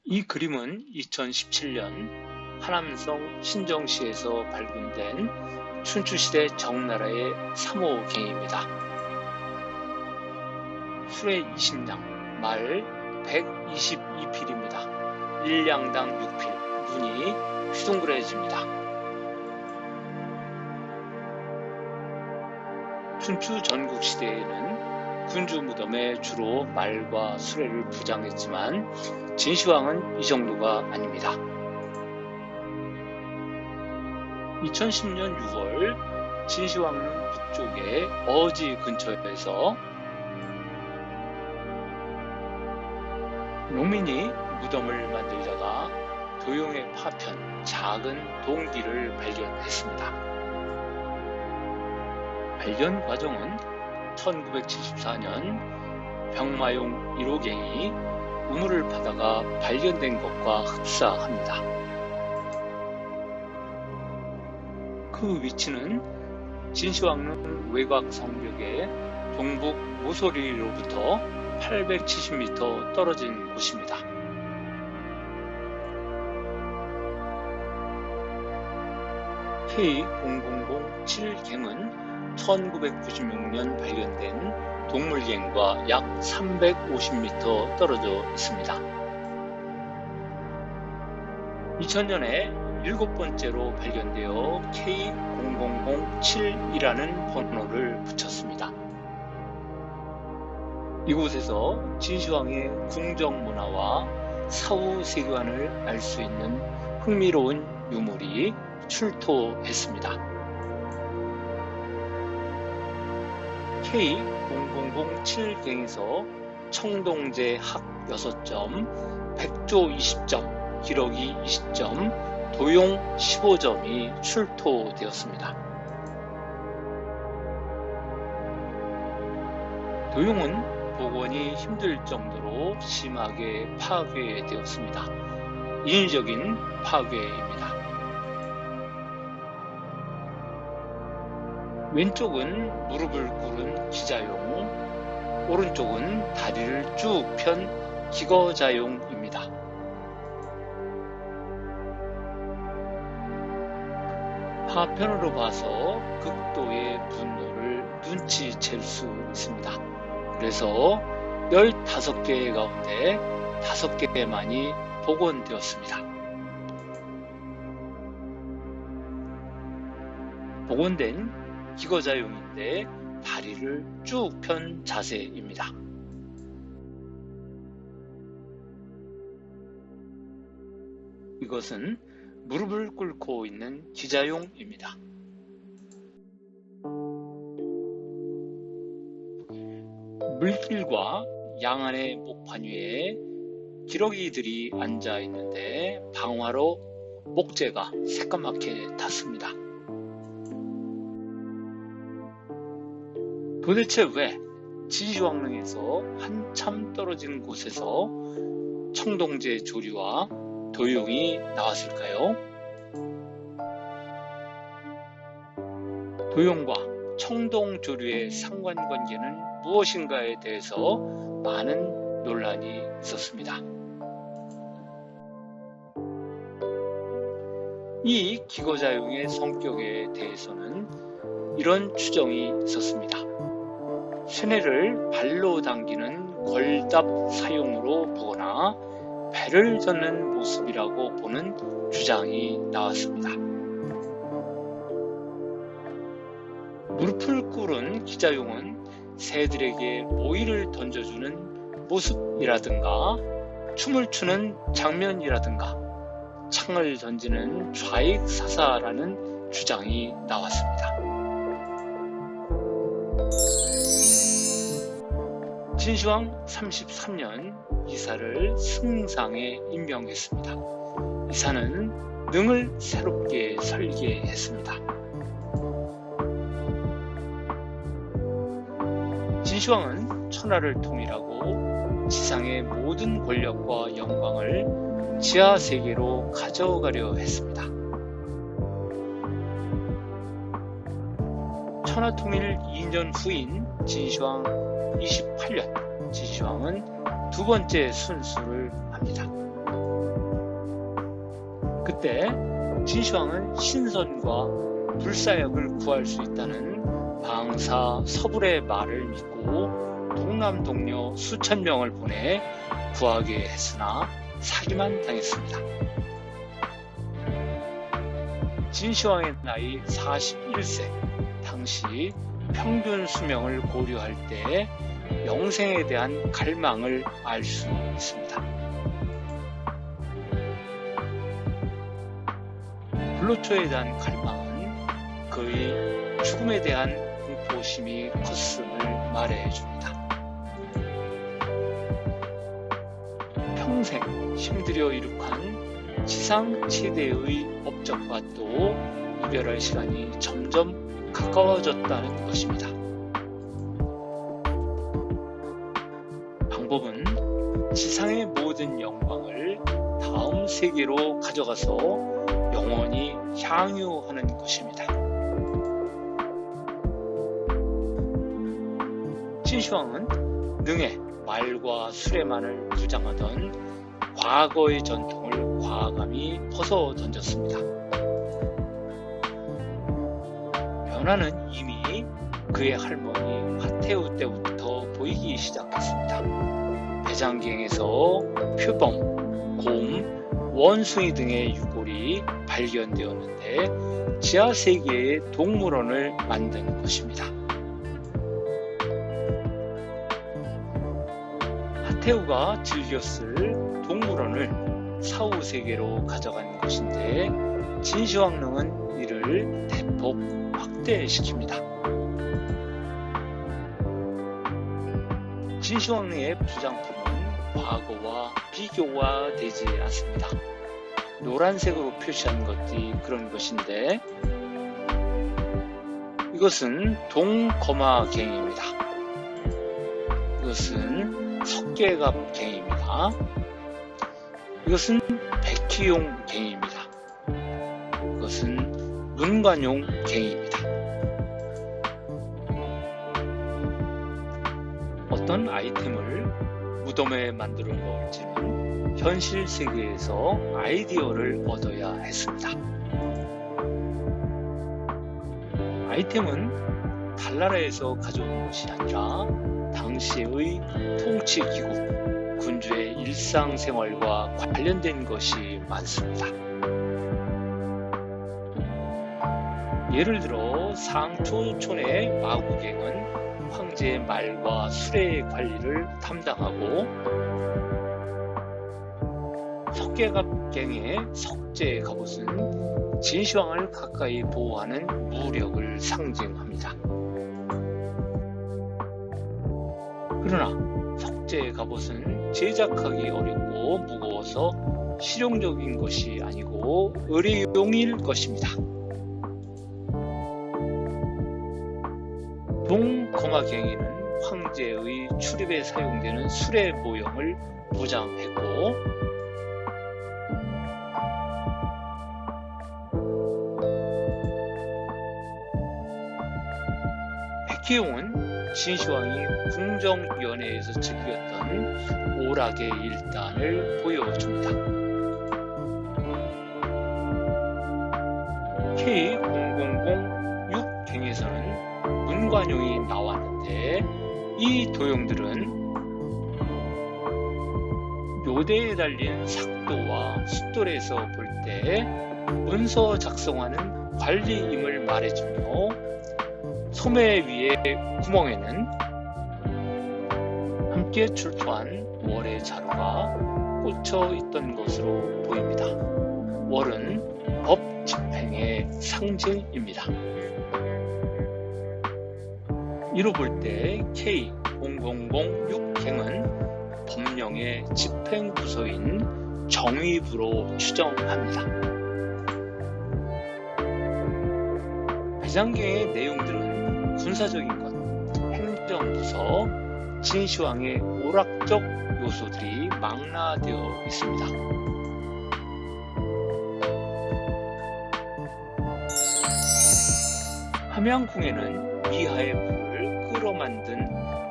이 그림은 2017년 하남성 신정시에서 발굴된 춘추시대 정나라의 3호 갱입니다. 수레 20량, 말 122필입니다. 1량당 6필, 눈이 휘둥그레집니다. 춘추 전국시대에는 군주 무덤에 주로 말과 수레를 부장했지만 진시황은 이 정도가 아닙니다. 2010년 6월 진시황릉 북쪽의 어지 근처에서 농민이 무덤을 만들다가 도용의 파편 작은 동기를 발견했습니다. 발견 과정은 1974년 병마용 1호갱이 우물을 파다가 발견된 것과 흡사합니다. 그 위치는 진시황릉 외곽 성벽의 동북 모서리로부터 870m 떨어진 곳입니다. K0007갱은 1996년 발견된 동물갱과 약 350m 떨어져 있습니다. 2000년에 7번째로 발견되어 K0007이라는 번호를 붙였습니다. 이곳에서 진시황의 궁정문화와 사후 세계관을 알 수 있는 흥미로운 유물이 출토했습니다. K0007갱에서 청동제 학 6점, 백조 20점, 기러기 20점, 도용 15점이 출토되었습니다. 도용은 복원이 힘들 정도로 심하게 파괴되었습니다. 인위적인 파괴입니다. 왼쪽은 무릎을 꿇은 기자용, 오른쪽은 다리를 쭉 편 기거자용입니다. 파편으로 봐서 극도의 분노를 눈치챌 수 있습니다. 그래서 15개 가운데 5개만이 복원되었습니다. 복원된 기거자용인데 다리를 쭉 편 자세입니다. 이것은 무릎을 꿇고 있는 기자용입니다. 물길과 양안의 목판 위에 기러기들이 앉아 있는데 방화로 목재가 새까맣게 탔습니다. 도대체 왜 진시황릉에서 한참 떨어진 곳에서 청동제 조류와 도용이 나왔을까요? 도용과 청동 조류의 상관관계는 무엇인가에 대해서 많은 논란이 있었습니다. 이 기거자용의 성격에 대해서는 이런 추정이 있었습니다. 쇠뇌를 발로 당기는 걸답 사용으로 보거나 배를 젓는 모습이라고 보는 주장이 나왔습니다. 무릎을 꿇은 기자용은 새들에게 모이를 던져주는 모습이라든가 춤을 추는 장면이라든가 창을 던지는 좌익사사라는 주장이 나왔습니다. 진시황 33년 이사를 승상에 임명했습니다. 이사는 능을 새롭게 설계했습니다. 진시황은 천하를 통일하고 지상의 모든 권력과 영광을 지하 세계로 가져가려 했습니다. 천하통일 2년 후인 진시황 28년, 진시황은 두 번째 순수를 합니다. 이때 진시황은 신선과 불사약을 구할 수 있다는 방사 서불의 말을 믿고 동남 동료 수천 명을 보내 구하게 했으나 사기만 당했습니다. 진시황의 나이 41세, 당시 평균 수명을 고려할 때 영생에 대한 갈망을 알 수 있습니다. 불로초에 대한 갈망은 그의 죽음에 대한 공포심이 컸음을 말해줍니다. 평생 힘들여 이룩한 지상 최대의 업적과 또 이별할 시간이 점점 가까워졌다는 것입니다. 방법은 지상의 모든 영광을 다음 세계로 가져가서 영원히 향유하는 것입니다. 진시황은 능해 말과 술에만을 주장하던 과거의 전통을 과감히 벗어 던졌습니다. 변화는 이미 그의 할머니 화태우 때부터 보이기 시작했습니다. 대장경에서 표범, 곰, 원숭이 등의 유골이 발견되었는데 지하세계의 동물원을 만든 것입니다. 화태우가 즐겨 쓸 동물원을 사후세계로 가져간 것인데 진시황릉은 이를 대폭 확대시킵니다. 진시황릉의 부장품은 과거와 비교가 되지 않습니다. 노란색으로 표시한 것이 그런 것인데 이것은 동거마갱입니다. 이것은 석괴갑갱입니다. 이것은 백희용갱입니다. 이것은 문관용갱입니다. 어떤 아이템을 무덤에 만들어 넣을지는 현실 세계에서 아이디어를 얻어야 했습니다. 아이템은 달나라에서 가져온 것이 아니라 당시의 통치기구, 군주의 일상생활과 관련된 것이 많습니다. 예를 들어 상초촌의 마구갱은 황제의 말과 술의 관리를 담당하고 석괴갑갱의 석재 갑옷은 진시황을 가까이 보호하는 무력을 상징합니다. 그러나 석재 갑옷은 제작하기 어렵고 무거워서 실용적인 것이 아니고 의뢰용일 것입니다. 동거마갱이는 황제의 출입에 사용되는 술의 모형을 보장했고 백희용은 진시황이 궁정연회에서 즐겼던 오락의 일단을 보여줍니다. K0006갱에서는 문관용이 나왔는데 이 도형들은 묘대에 달린 삭도와 숫돌에서 볼 때 문서 작성하는 관리임을 말해주며 소매 위의 구멍에는 함께 출토한 월의 자루가 꽂혀 있던 것으로 보입니다. 월은 법 집행의 상징입니다. 이로 볼 때 K0006갱은 법령의 집행 부서인 정의부로 추정합니다. 배장경의 내용들은 군사적인 것, 행정부서, 진시황의 오락적 요소들이 망라되어 있습니다. 함양궁에는 미하의 물을 끌어 만든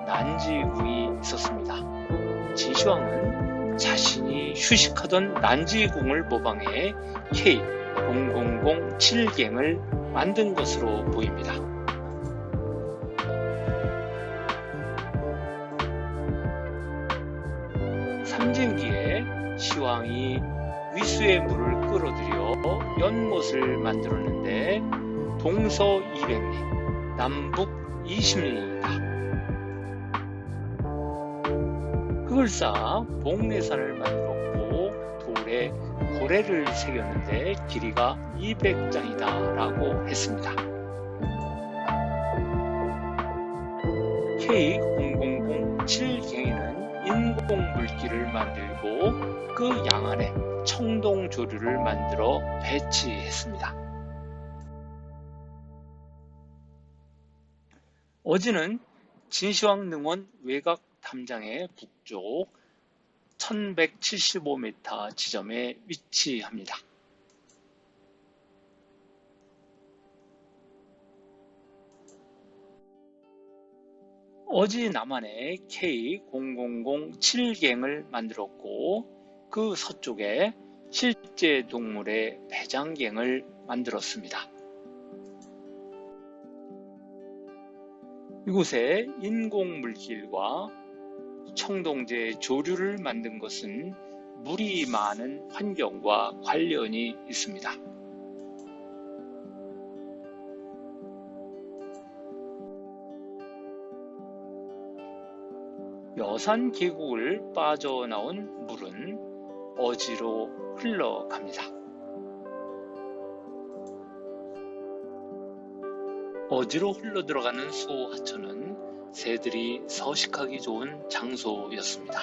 난지궁이 있었습니다. 진시황은 자신이 휴식하던 난지궁을 모방해 K0007갱을 만든 것으로 보입니다. 삼진기에 시황이 위수의 물을 끌어들여 연못을 만들었는데 동서 200리, 남북 20리입니다. 흙을 쌓아 복례산을 만들었고 돌에 고래를 새겼는데 길이가 200장이다 라고 했습니다. K0007갱에는 인공물길을 만들고 그 양안에 청동조류를 만들어 배치했습니다. 어지는 진시황릉원 외곽 탐장의 북쪽 1175m 지점에 위치합니다. 어지 남한에 K0007갱을 만들었고 그 서쪽에 실제 동물의 배장갱을 만들었습니다. 이곳에 인공물길과 청동제 조류를 만든 것은 물이 많은 환경과 관련이 있습니다. 여산 계곡을 빠져나온 물은 어지로 흘러갑니다. 어지로 흘러들어가는 소하천은 새들이 서식하기 좋은 장소였습니다.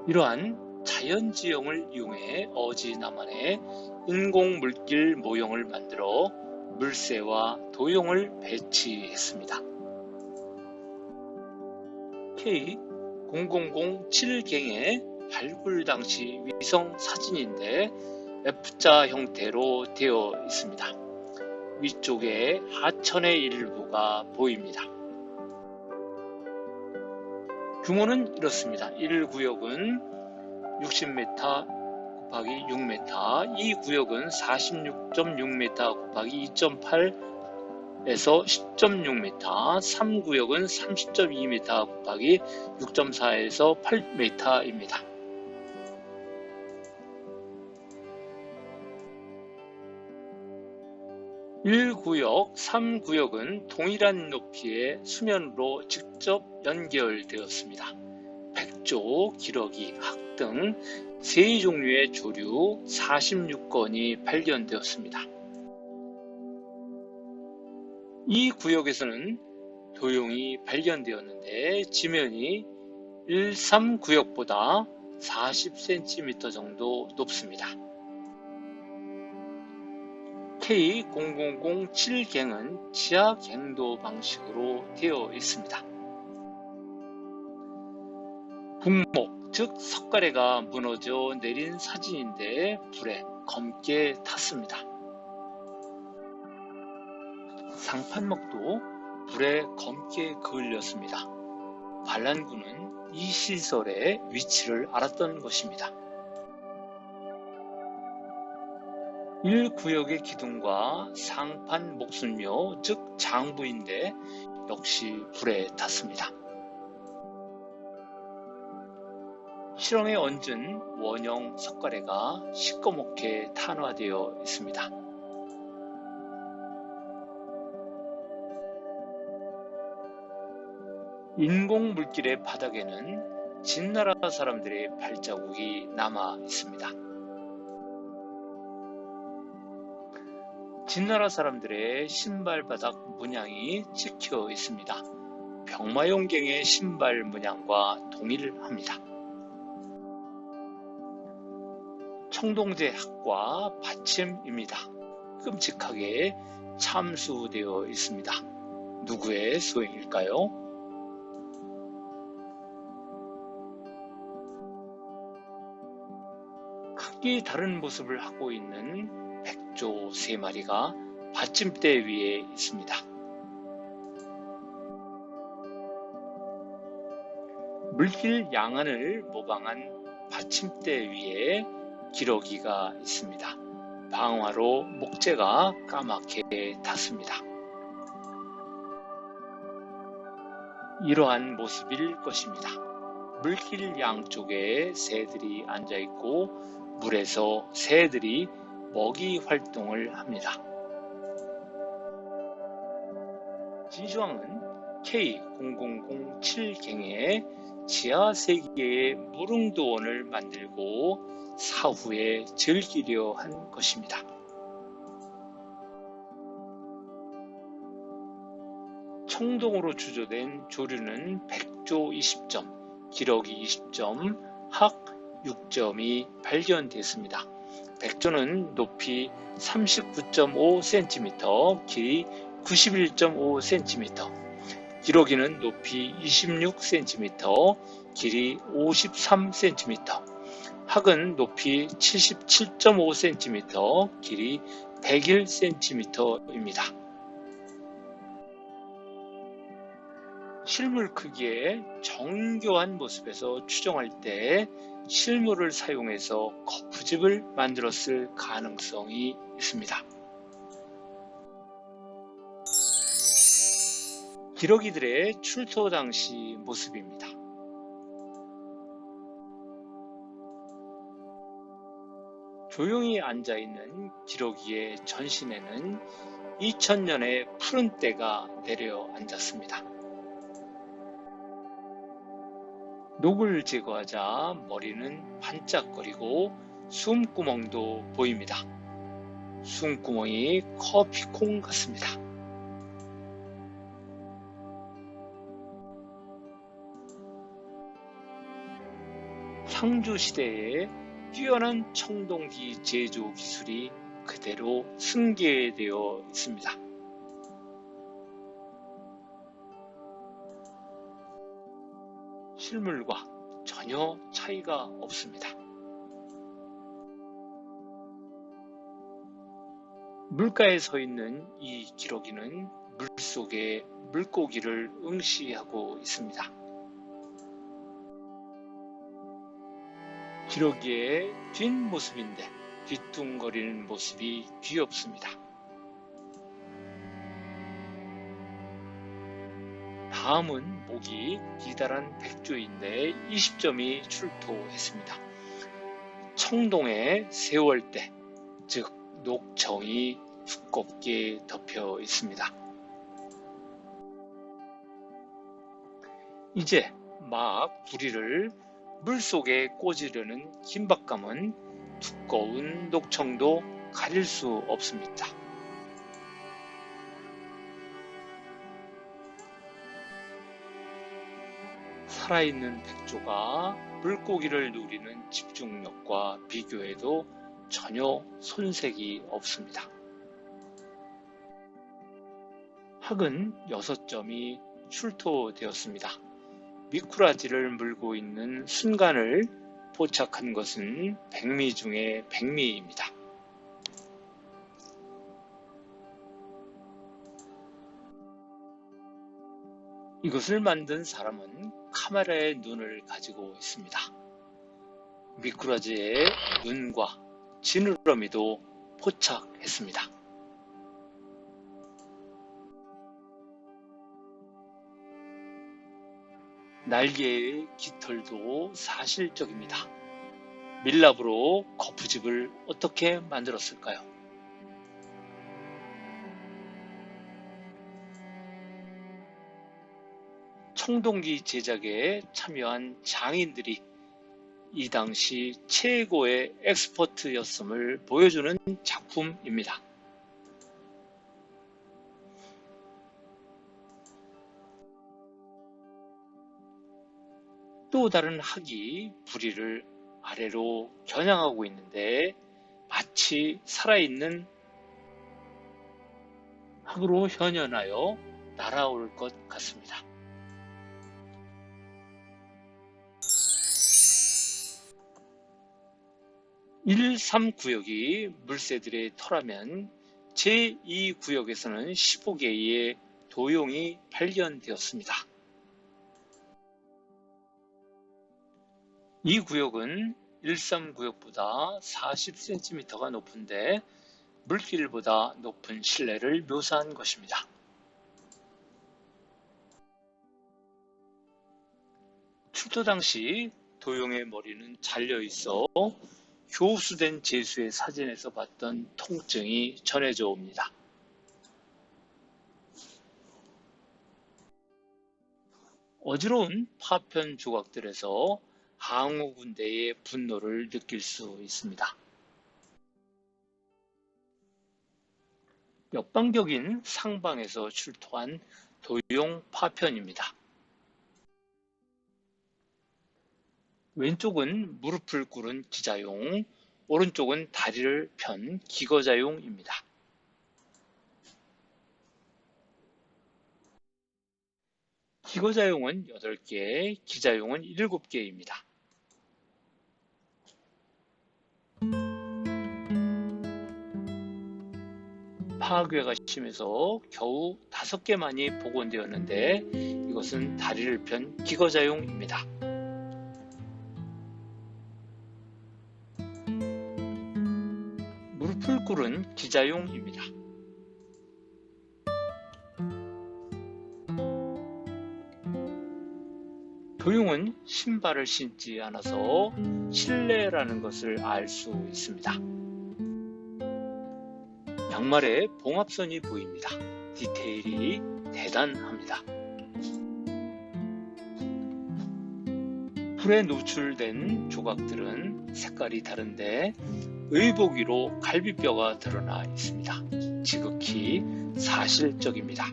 이러한 자연지형을 이용해 어지 남한에 인공물길 모형을 만들어 물새와 도용을 배치했습니다. K0007갱의 발굴 당시 위성 사진인데 F자 형태로 되어 있습니다. 위쪽에 하천의 일부가 보입니다. 규모는 이렇습니다. 1구역은 60m 곱하기 6m, 2구역은 46.6m 곱하기 2.8에서 10.6m, 3구역은 30.2m 곱하기 6.4에서 8m입니다. 1구역, 3구역은 동일한 높이의 수면으로 직접 연결되었습니다. 백조, 기러기, 학 등 3종류의 조류 46건이 발견되었습니다. 이 구역에서는 도용이 발견되었는데 지면이 1,3구역보다 40cm 정도 높습니다. K0007갱은 지하 갱도 방식으로 되어 있습니다. 북목, 즉 석가래가 무너져 내린 사진인데 불에 검게 탔습니다. 상판목도 불에 검게 그을렸습니다. 반란군은 이 시설의 위치를 알았던 것입니다. 1구역의 기둥과 상판 목순묘, 즉 장부인데 역시 불에 탔습니다. 실형에 얹은 원형 석가래가 시꺼멓게 탄화되어 있습니다. 인공물길의 바닥에는 진나라 사람들의 발자국이 남아 있습니다. 진나라 사람들의 신발바닥 문양이 찍혀 있습니다. 병마용갱의 신발 문양과 동일합니다. 청동제 학과 받침입니다. 끔찍하게 참수되어 있습니다. 누구의 소행일까요? 각기 다른 모습을 하고 있는 백조 3마리가 받침대 위에 있습니다. 물길 양안을 모방한 받침대 위에 기러기가 있습니다. 방화로 목재가 까맣게 탔습니다. 이러한 모습일 것입니다. 물길 양쪽에 새들이 앉아있고 물에서 새들이 먹이 활동을 합니다. 진시황은 K0007갱에 지하 세계의 무릉도원을 만들고 사후에 즐기려 한 것입니다. 청동으로 주조된 조류는 백조 20점, 기러기 20점, 학 6점이 발견됐습니다. 백조는 높이 39.5cm, 길이 91.5cm, 기러기는 높이 26cm, 길이 53cm, 학은 높이 77.5cm, 길이 101cm입니다. 실물 크기의 정교한 모습에서 추정할 때 실물을 사용해서 거푸집을 만들었을 가능성이 있습니다. 기러기들의 출토 당시 모습입니다. 조용히 앉아있는 기러기의 전신에는 2000년의 푸른 때가 내려앉았습니다. 녹을 제거하자 머리는 반짝거리고 숨구멍도 보입니다. 숨구멍이 커피콩 같습니다. 상주시대에 뛰어난 청동기 제조 기술이 그대로 승계되어 있습니다. 실물과 전혀 차이가 없습니다. 물가에 서 있는 이 기러기는 물속에 물고기를 응시하고 있습니다. 기러기의 뒷모습인데 뒤뚱거리는 모습이 귀엽습니다. 다음은 목이 기다란 백조인데 20점이 출토했습니다. 청동의 세월대, 즉 녹청이 두껍게 덮여 있습니다. 이제 막 부리를 물속에 꽂으려는 긴박감은 두꺼운 녹청도 가릴 수 없습니다. 살아있는 백조가 물고기를 노리는 집중력과 비교해도 전혀 손색이 없습니다. 학은 6점이 출토되었습니다. 미꾸라지를 물고 있는 순간을 포착한 것은 백미 중의 백미입니다. 이것을 만든 사람은 카메라의 눈을 가지고 있습니다. 미꾸라지의 눈과 지느러미도 포착했습니다. 날개의 깃털도 사실적입니다. 밀랍으로 거푸집을 어떻게 만들었을까요? 청동기 제작에 참여한 장인들이 이 당시 최고의 엑스퍼트였음을 보여주는 작품입니다. 또 다른 학이 부리를 아래로 겨냥하고 있는데 마치 살아있는 학으로 현현하여 날아올 것 같습니다. 1, 3구역이 물새들의 터라면 제2구역에서는 15개의 도용이 발견되었습니다. 이 구역은 13구역보다 40cm가 높은데 물길보다 높은 실내를 묘사한 것입니다. 출토 당시 도용의 머리는 잘려 있어 효수된 제수의 사진에서 봤던 통증이 전해져 옵니다. 어지러운 파편 조각들에서 항우 군대의 분노를 느낄 수 있습니다. 역방격인 상방에서 출토한 도용 파편입니다. 왼쪽은 무릎을 꿇은 기자용, 오른쪽은 다리를 편 기거자용입니다. 기거자용은 8개, 기자용은 7개입니다. 파괴가 심해서 겨우 5개만이 복원되었는데 이것은 다리를 편 기거자용입니다. 무릎을 꿇은 기자용입니다. 도용은 신발을 신지 않아서 실내라는 것을 알 수 있습니다. 양말에 봉합선이 보입니다. 디테일이 대단합니다. 불에 노출된 조각들은 색깔이 다른데 의복 위로 갈비뼈가 드러나 있습니다. 지극히 사실적입니다.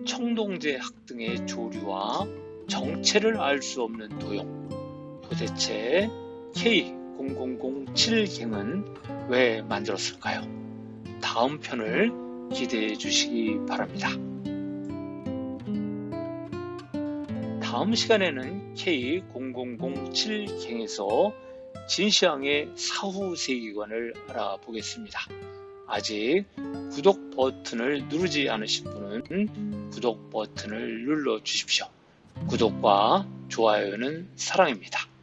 청동제 학등의 조류와 정체를 알 수 없는 도용. 도대체 K0007갱은 왜 만들었을까요? 다음 편을 기대해 주시기 바랍니다. 다음 시간에는 K0007갱에서 진시황의 사후 세계관을 알아보겠습니다. 아직 구독 버튼을 누르지 않으신 분은 구독 버튼을 눌러 주십시오. 구독과 좋아요는 사랑입니다.